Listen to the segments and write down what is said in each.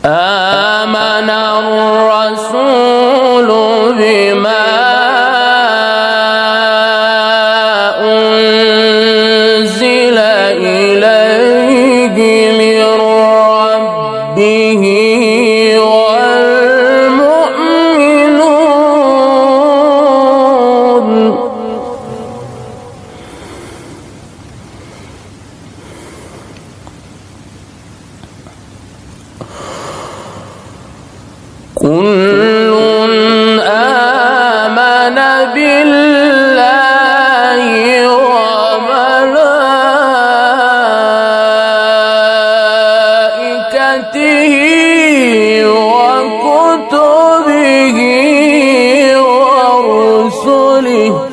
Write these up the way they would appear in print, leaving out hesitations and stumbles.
آمن الرسول بما أنزل إليه من ربه والمؤمنون كل آمن بالله وملائكته وكتبه ورسله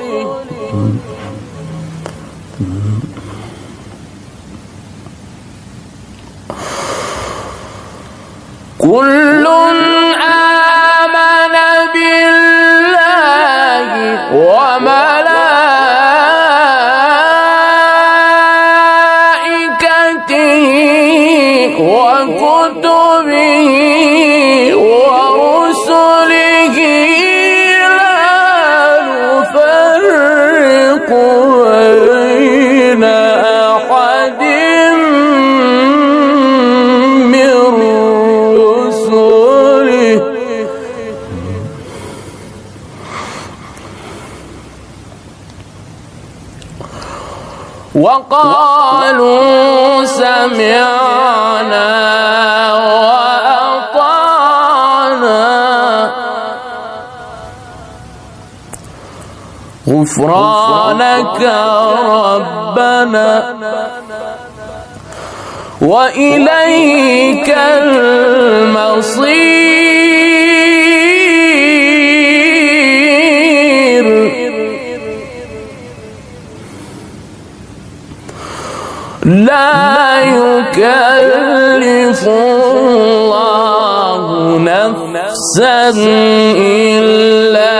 كل آمن بالله وملائكته وكتبه ورسله لا نفرق بين أحد من رسله وقالوا سمعنا وأطعنا غفرانك ربنا وإليك المصير لا يكلف الله نفسا إلا